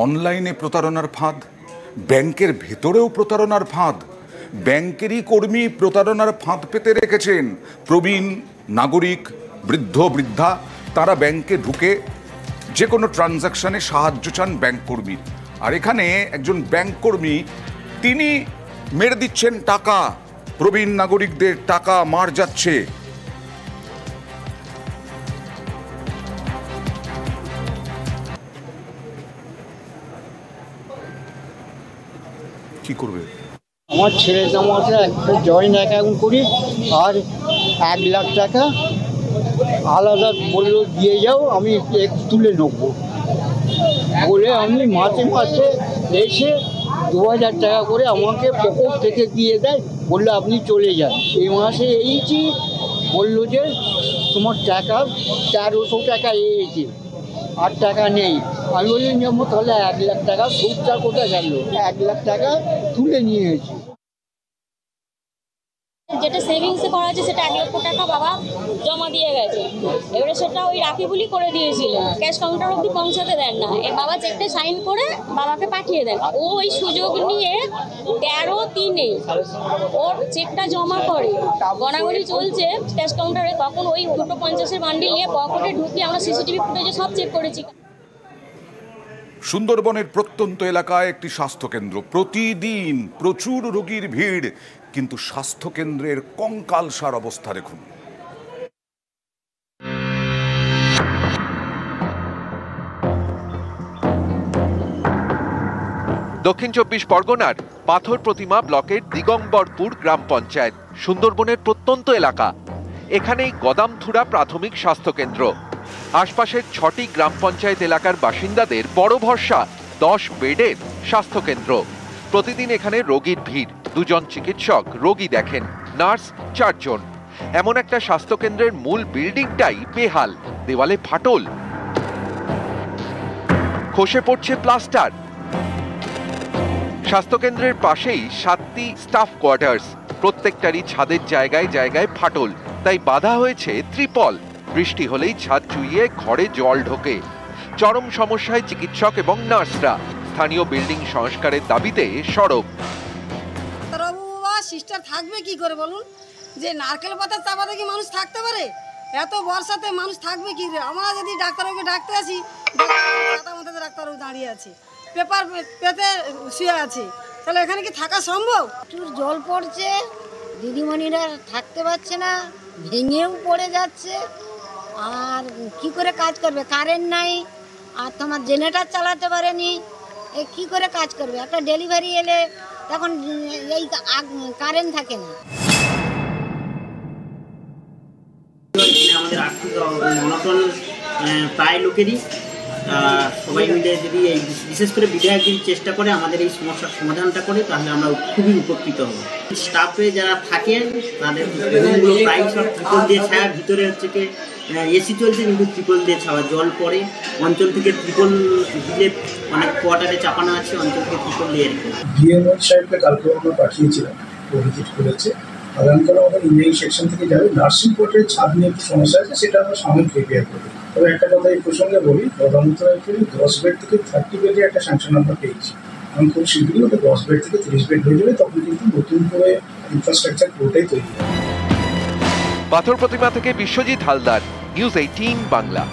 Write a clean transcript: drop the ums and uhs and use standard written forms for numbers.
অনলাইনে প্রতারণার ফাঁদ, ব্যাংকের ভেতরেও প্রতারণার ফাঁদ। ব্যাংকেরই কর্মী প্রতারণার ফাঁদ পেতে রেখেছেন। প্রবীণ নাগরিক, বৃদ্ধ বৃদ্ধা, তারা ব্যাংকে ঢুকে যে কোনো ট্রানজাকশানে সাহায্য চান ব্যাংক কর্মীর। আর এখানে একজন ব্যাংক কর্মী, তিনি মেরে দিচ্ছেন টাকা, প্রবীণ নাগরিকদের টাকা মার যাচ্ছে। কি করবে? আমার ছেলের নাম আছে, একটা জয়েন্ট অ্যাকাউন্ট করি, আর 1 লাখ টাকা আলাদা বললো দিয়ে যাও, আমি তুলে নেবো বলে আমি মাসে মাসে এসে 2000 টাকা করে আমাকে পকেট থেকে দিয়ে দেয়, বললো আপনি চলে যান। এই মাসে এইছি, বললো যে তোমার টাকা 1300 টাকা এসেছে, আর টাকা নেই। আমি বললি নেবো, তাহলে 1 লাখ টাকা সুদটা কোথায় গেল? 1 লাখ টাকা তুলে নিয়ে এসেছি। যেটা সেভিংসে করা আছে সেটা 1 লক্ষ টাকা বাবা জমা দিয়ে গেছে। এবারে সেটা ওই রাকিবুলি করে দিয়েছিল, ক্যাশ কাউন্টার অব্দি পৌঁছাতে দেন না। এর বাবা চেকটা সাইন করে বাবাকে পাঠিয়ে দেন। ও ওই সুযোগ নিয়ে 13/3 ওর চেকটা জমা করে, গণাগণি চলছে ক্যাশ কাউন্টারে। তখন ওই 250-এর বান্ডিল নিয়ে পকেটে ঢুকিয়ে আমরা সিসিটিভি ফুটেজে সব চেক করেছি। সুন্দরবনের প্রত্যন্ত এলাকায় একটি স্বাস্থ্যকেন্দ্র, প্রতিদিন প্রচুর রোগীর ভিড়, কিন্তু স্বাস্থ্যকেন্দ্রের কঙ্কালসার অবস্থা দেখুন। দক্ষিণ 24 পরগনার পাথর প্রতিমা ব্লকের দিগম্বরপুর গ্রাম পঞ্চায়েত, সুন্দরবনের প্রত্যন্ত এলাকা। এখানেই গদামথুরা প্রাথমিক স্বাস্থ্যকেন্দ্র। আশপাশের 6টি গ্রাম পঞ্চায়েত এলাকার বাসিন্দাদের বড় ভরসা 10 বেডের স্বাস্থ্যকেন্দ্র। প্রতিদিন এখানে রোগীর ভিড়। 2 জন চিকিৎসক রোগী দেখেন, নার্স 4 জন। এমন একটা স্বাস্থ্যকেন্দ্রের মূল বিল্ডিংটাই বেহাল, দেওয়ালে ফাটল, খসে পড়ছে প্লাস্টার। স্বাস্থ্যকেন্দ্রের পাশেই 7টি স্টাফ কোয়ার্টার্স, প্রত্যেকটারই ছাদের জায়গায় জায়গায় ফাটল, তাই বাঁধা হয়েছে ত্রিপল। বৃষ্টি হলেই ছাদ চুইয়ে ঘরে জল ঢোকে। চরম সমস্যায় চিকিৎসক এবং নার্সরা। স্থানীয় বিল্ডিং সংস্কারের দাবিতে সরব। সিস্টার থাকবে কি করে বলুন? যে নারকেল পাতার চাপাতে কি মানুষ থাকতে পারে? এত বর্ষাতে মানুষ থাকবে কি করে? আমরা যদি ডাক্তারবাবুকে ডাকতে আসি, ছাতার মধ্যে ডাক্তারবাবু দাঁড়িয়ে আছে, পেপার পেতে শুয়ে আছে, তাহলে এখানে কি থাকা সম্ভব? প্রচুর জল পড়ছে, দিদিমণিরা থাকতে পারছে না, ভেঙেও পড়ে যাচ্ছে। আর কি করে কাজ করবে? কারেন্ট নাই, আর তোমার জেনারেটর চালাতে পারেনি, কি করে কাজ করবে? একটা ডেলিভারি এলে তখন এই কারেন্ট থাকে না। আমাদের আর্থিক অনটন প্রায় লোকেরই, সবাই মিলে যদি এই বিশেষ করে বিধায়ক যদি চেষ্টা করে আমাদের এই সমস্যার সমাধানটা করে, তাহলে আমরা খুবই উপকৃত হব। স্টাফে যারা থাকেন তাদের রুমগুলো প্রায় সব ত্রিপল দিয়ে ছায়া, ভিতরে হচ্ছে কি এসি চলছে কিন্তু ত্রিপল দিয়ে ছাওয়া, জল পড়ে। অঞ্চল থেকে ত্রিপল দিলে অনেক কোয়ার্টারে চাপানো আছে, অঞ্চল থেকে ত্রিপল দিয়ে রেখে। ডিএমও সাহেবকে কালকে আমরা পাঠিয়েছিলাম, ও ভিজিট করেছে। আগামীকাল আমাদের ইঞ্জিনিয়ারিং সেকশন থেকে যাবে। নার্সিং কোর্টের ছাদ নিয়ে একটু সমস্যা আছে, সেটা আমরা সাময়িক রিপেয়ার করবো। তবে একটা কথা এই প্রসঙ্গে বলি, গদামথুরায় 10 বেড থেকে 30 বেডে একটা স্যাংশন আমরা পেয়েছি। আমি খুব শীঘ্রই ওটা 10 বেড থেকে 30 বেড হয়ে যাবে, তখন কিন্তু নতুন করে ইনফ্রাস্ট্রাকচার পুরোটাই তৈরি হবে। পাথর প্রতিমা থেকে বিশ্বজিৎ হালদার, নিউজ 18 বাংলা।